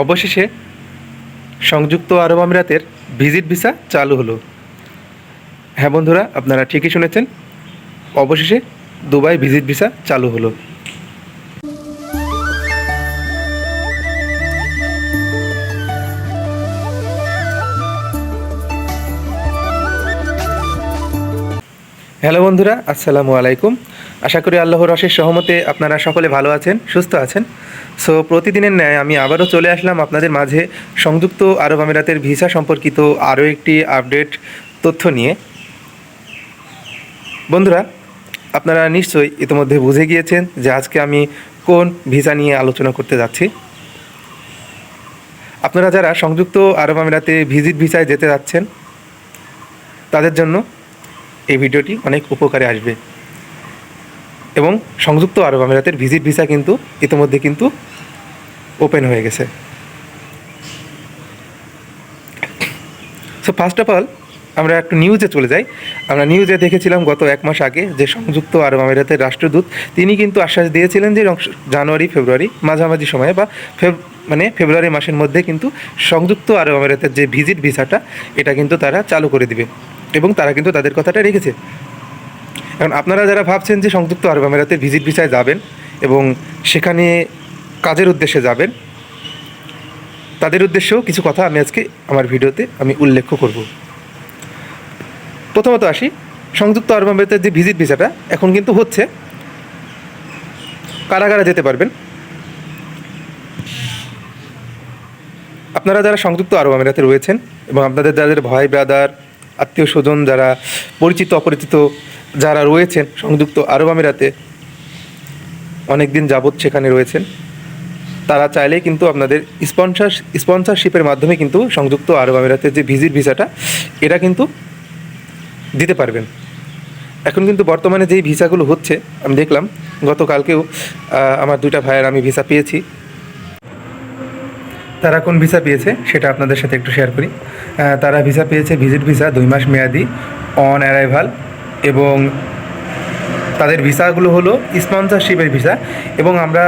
অবশেষে সংযুক্ত আরব আমিরাতের ভিজিট ভিসা চালু হলো। হ্যাঁ বন্ধুরা, আপনারা ঠিকই শুনেছেন, অবশেষে দুবাই ভিজিট ভিসা চালু হলো। হ্যালো বন্ধুরা, আসসালামু আলাইকুম। আশা করি আল্লাহর অশেষ সহমতে আপনারা সকলে ভালো আছেন, সুস্থ আছেন। সো প্রতিদিনের ন্যায় আমি আবারও চলে আসলাম আপনাদের মাঝে সংযুক্ত আরব আমিরাতের ভিসা সম্পর্কিত আরও একটি আপডেট তথ্য নিয়ে। বন্ধুরা, আপনারা নিশ্চয়ই ইতিমধ্যে বুঝে গিয়েছেন যে আজকে আমি কোন ভিসা নিয়ে আলোচনা করতে যাচ্ছি। আপনারা যারা সংযুক্ত আরব আমিরাতে ভিজিট ভিসায় যেতে যাচ্ছেন তাদের জন্য এই ভিডিওটি অনেক উপকারে আসবে। এবং সংযুক্ত আরব আমিরাতের ভিজিট ভিসা কিন্তু ইতিমধ্যে কিন্তু ওপেন হয়ে গেছে। সো ফার্স্ট অফ অল আমরা একটু নিউজে চলে যাই। আমরা নিউজে দেখেছিলাম গত এক মাস আগে যে সংযুক্ত আরব আমিরাতের রাষ্ট্রদূত তিনি কিন্তু আশ্বাস দিয়েছিলেন যে জানুয়ারি ফেব্রুয়ারি মাঝামাঝি সময়ে বা ফেব্রুয়ারি মাসের মধ্যে কিন্তু সংযুক্ত আরব আমিরাতের যে ভিজিট ভিসাটা এটা কিন্তু তারা চালু করে দিবে, এবং তারা কিন্তু তাদের কথাটা রেখেছে। এখন আপনারা যারা ভাবছেন যে সংযুক্ত আরব আমিরাতের ভিজিট ভিসায় যাবেন এবং সেখানে কাজের উদ্দেশ্যে যাবেন, তাদের উদ্দেশ্যেও কিছু কথা আমি আজকে আমার ভিডিওতে আমি উল্লেখ করব। প্রথমত আসি, সংযুক্ত আরব আমিরাতের যে ভিজিট ভিসাটা এখন কিন্তু হচ্ছে, কারা কারা যেতে পারবেন। আপনারা যারা সংযুক্ত আরব আমিরাতে রয়েছেন এবং আপনাদের যাদের ভাই ব্রাদার আত্মীয় স্বজন যারা পরিচিত অপরিচিত যারা রয়েছেন সংযুক্ত আরব আমিরাতে অনেক দিন যাবৎ সেখানে রয়েছেন, তারা চাইলেই কিন্তু আপনাদের স্পন্সরশিপের মাধ্যমে কিন্তু সংযুক্ত আরব আমিরাতের যে ভিজিট ভিসাটা এটা কিন্তু দিতে পারবেন। এখন কিন্তু বর্তমানে যেই ভিসাগুলো হচ্ছে আমি দেখলাম, গতকালকেও আমার দুইটা ভাইয়ের আমি ভিসা পেয়েছি। তারা কোন ভিসা পেয়েছে সেটা আপনাদের সাথে একটু শেয়ার করি। তারা ভিসা পেয়েছে ভিজিট ভিসা 2 মাস মেয়াদি অন অ্যারাইভাল, এবং তাদের ভিসাগুলো হলো স্পন্সরশিপের ভিসা। এবং আমরা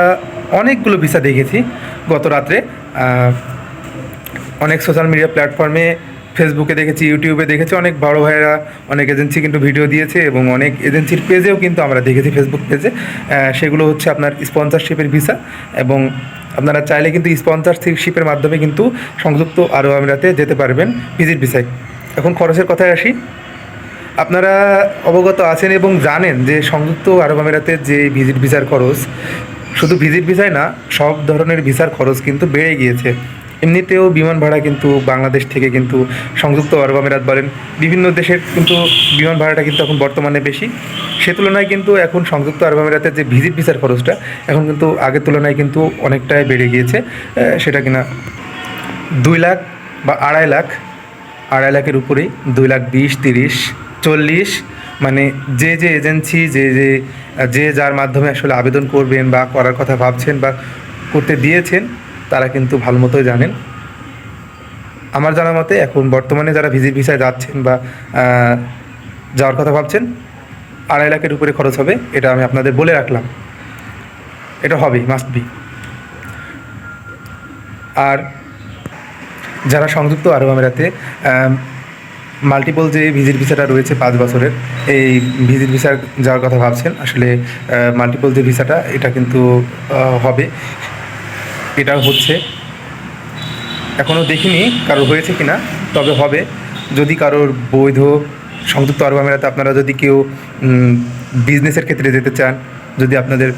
অনেকগুলো ভিসা দেখেছি গত রাত্রে, অনেক সোশ্যাল মিডিয়া প্ল্যাটফর্মে, ফেসবুকে দেখেছি, ইউটিউবে দেখেছি, অনেক বড় ভাইয়েরা অনেক এজেন্সি কিন্তু ভিডিও দিয়েছে, এবং অনেক এজেন্সির পেজেও কিন্তু আমরা দেখেছি, ফেসবুক পেজে। সেগুলো হচ্ছে আপনার স্পন্সরশিপের ভিসা, এবং আপনারা চাইলে কিন্তু স্পন্সরশিপের মাধ্যমে কিন্তু সংযুক্ত আরব আমিরাতে যেতে পারবেন ভিজিট ভিসায়। এখন খরচের কথায় আসি। আপনারা অবগত আছেন এবং জানেন যে সংযুক্ত আরব আমিরাতের যে ভিজিট ভিসার খরচ, শুধু ভিজিট ভিসায় না, সব ধরনের ভিসার খরচ কিন্তু বেড়ে গিয়েছে। এমনিতেও বিমান ভাড়া কিন্তু বাংলাদেশ থেকে কিন্তু সংযুক্ত আরব আমিরাত বলেন বিভিন্ন দেশের কিন্তু বিমান ভাড়াটা কিন্তু এখন বর্তমানে বেশি। সে তুলনায় কিন্তু এখন সংযুক্ত আরব আমিরাতের যে ভিজিট ভিসার খরচটা এখন কিন্তু আগের তুলনায় কিন্তু অনেকটাই বেড়ে গিয়েছে। সেটা কিনা 2 লাখ বা 2.5 লাখের উপরেই, 2,20,000, 30, 40, মানে যে এজেন্সি যে যার মাধ্যমে আসলে আবেদন করবেন বা করার কথা ভাবছেন বা করতে দিয়েছেন তারা কিন্তু ভালো মতোই জানেন। আমার জানা মতে এখন বর্তমানে যারা ভিজিট ভিসায় যাচ্ছেন বা যাওয়ার কথা ভাবছেন, 2.5 লাখের উপরে খরচ হবে, এটা আমি আপনাদের বলে রাখলাম। এটা হবেই, মাস্ট বি। আর যারা সংযুক্ত আরব আমিরাতে মাল্টিপল যে ভিজিট ভিসাটা রয়েছে 5 বছরের, এই ভিজিট ভিসা যাওয়ার কথা ভাবছেন, আসলে মাল্টিপল যে ভিসাটা এটা কিন্তু হবে, এটা হচ্ছে। এখনও দেখিনি কারোর হয়েছে কি না, তবে হবে। যদি কারোর বৈধ সংযুক্ত আরব আমিরাতে আপনারা যদি কেউ বিজনেসের ক্ষেত্রে যেতে চান, যদি আপনাদের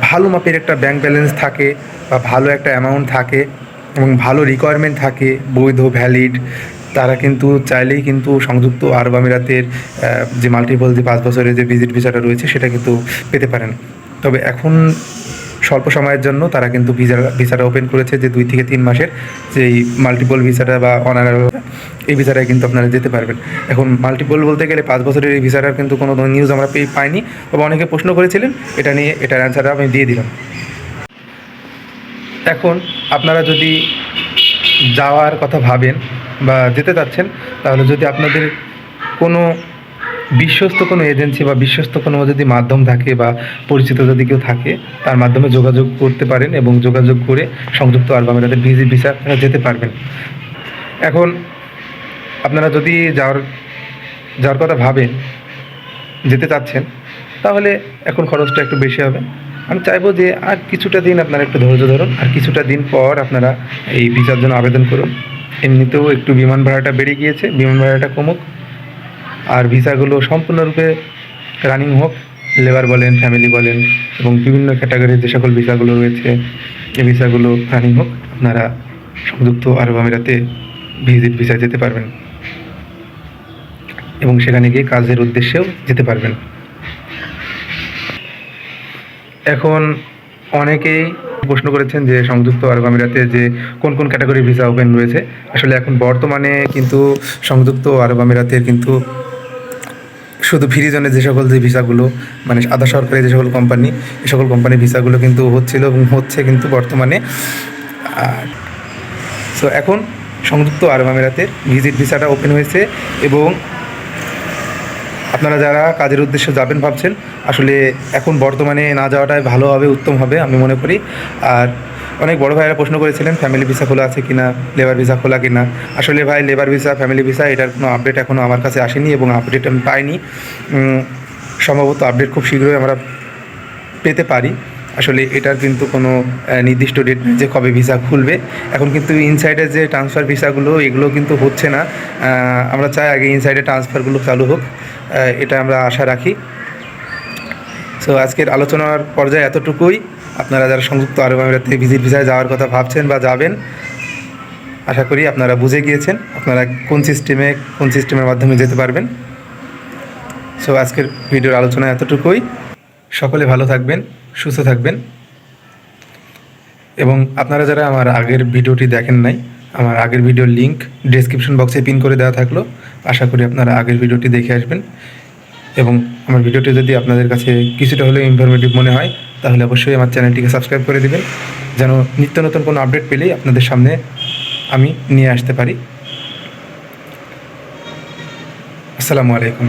ভালো মাপের একটা ব্যাংক ব্যালেন্স থাকে বা ভালো একটা অ্যামাউন্ট থাকে এবং ভালো রিকোয়ারমেন্ট থাকে, বৈধ ভ্যালিড, তারা কিন্তু চাইলেই কিন্তু সংযুক্ত আরব আমিরাতের যে মাল্টিপল যে 5 বছরের যে ভিজিট ভিসাটা রয়েছে সেটা কিন্তু পেতে পারেন। তবে এখন স্বল্প সময়ের জন্য তারা কিন্তু ভিসাটা ওপেন করেছে যে 2 থেকে 3 মাসের যেই মাল্টিপল ভিসাটা বা অনারাল, এই ভিসাটায় কিন্তু আপনারা যেতে পারবেন। এখন মাল্টিপল বলতে গেলে 5 বছরের এই ভিসাটার কিন্তু কোনো নিউজ আমরা পাইনি, তবে অনেকে প্রশ্ন করেছিলেন, এটা নিয়ে এটার অ্যান্সারটা আমি দিয়ে দিলাম। এখন আপনারা যদি যাওয়ার কথা ভাবেন বা যেতে চাচ্ছেন, তাহলে যদি আপনাদের কোনো বিশ্বস্ত কোনো এজেন্সি বা বিশ্বস্ত কোনো যদি মাধ্যম থাকে বা পরিচিত যদি কেউ থাকে, তার মাধ্যমে যোগাযোগ করতে পারেন এবং যোগাযোগ করে সংযুক্ত আরব আমিরাতের ভিজিট ভিসা আপনারা যেতে পারবেন। এখন আপনারা যদি যাওয়ার কথা ভাবেন, যেতে চাচ্ছেন, তাহলে এখন খরচটা একটু বেশি হবে। আমি চাইবো যে আর কিছুটা দিন আপনারা একটু ধৈর্য ধরুন, আর কিছুটা দিন পর আপনারা এই ভিসার জন্য আবেদন করুন। এমনিতেও একটু বিমান ভাড়াটা বেড়ে গিয়েছে, বিমান ভাড়াটা কমুক, আর ভিসাগুলো সম্পূর্ণরূপে রানিং হোক। লেবার বলেন, ফ্যামিলি বলেন এবং বিভিন্ন ক্যাটাগরির যে সকল ভিসাগুলো রয়েছে, এই ভিসাগুলো রানিং হোক। আপনারা সংযুক্ত আরব আমিরাতে ভিজিট ভিসা যেতে পারবেন এবং সেখানে গিয়ে কাজের উদ্দেশ্যেও যেতে পারবেন। এখন অনেকেই প্রশ্ন করেছেন যে সংযুক্ত আরব আমিরাতে যে কোন কোন ক্যাটাগরির ভিসা ওপেন রয়েছে। আসলে এখন বর্তমানে কিন্তু সংযুক্ত আরব আমিরাতের কিন্তু শুধু ফ্রি জোনে যে সকল যে ভিসাগুলো, মানে আধা সরকারি যে সকল কোম্পানি, এই সকল কোম্পানির ভিসাগুলো কিন্তু হচ্ছিল এবং হচ্ছে কিন্তু বর্তমানে। সো এখন সংযুক্ত আরব আমিরাতের ভিজিট ভিসাটা ওপেন হয়েছে এবং আপনারা যারা কাজের উদ্দেশ্যে যাবেন ভাবছেন, আসলে এখন বর্তমানে না যাওয়াটাই ভালো হবে, উত্তম হবে আমি মনে করি। আর অনেক বড় ভাইয়েরা প্রশ্ন করেছিলেন ফ্যামিলি ভিসা খোলা আছে কিনা, লেবার ভিসা খোলা কিনা। আসলে ভাই লেবার ভিসা, ফ্যামিলি ভিসা এটার কোনো আপডেট এখনও আমার কাছে আসেনি এবং আপডেট আমি পাইনি। সম্ভবত আপডেট খুব শীঘ্রই আমরা পেতে পারি। আসলে এটার কিন্তু কোনো নির্দিষ্ট ডেট নেই যে কবে ভিসা খুলবে। এখন কিন্তু ইনসাইডের যে ট্রান্সফার ভিসাগুলো, এগুলো কিন্তু হচ্ছে না। আমরা চাই আগে ইনসাইডের ট্রান্সফারগুলো চালু হোক, এটা আমরা আশা রাখি। সো আজকের আলোচনার পর্যায়ে এতটুকুই। আপনারা যারা সংযুক্ত আরব আমিরাতে ভিজিট ভিসায় যাওয়ার কথা ভাবছেন বা যাবেন, আশা করি আপনারা বুঝে গিয়েছেন আপনারা কোন সিস্টেমের মাধ্যমে যেতে পারবেন। সো আজকের ভিডিওর আলোচনা এতটুকুই। সকলে ভালো থাকবেন, সুস্থ থাকবেন এবং আপনারা যারা আমার আগের ভিডিওটি দেখেন নাই, আমার আগের ভিডিওর লিঙ্ক ডেসক্রিপশন বক্সে পিন করে দেওয়া থাকলো। আশা করি আপনারা আগের ভিডিওটি দেখে আসবেন এবং আমার ভিডিওটি যদি আপনাদের কাছে কিছুটা হলেও ইনফরমেটিভ মনে হয়, তাহলে অবশ্যই আমার চ্যানেলটিকে সাবস্ক্রাইব করে দেবেন, যেন নিত্য নতুন কোনো আপডেট পেলেই আপনাদের সামনে আমি নিয়ে আসতে পারি। আসসালামু আলাইকুম।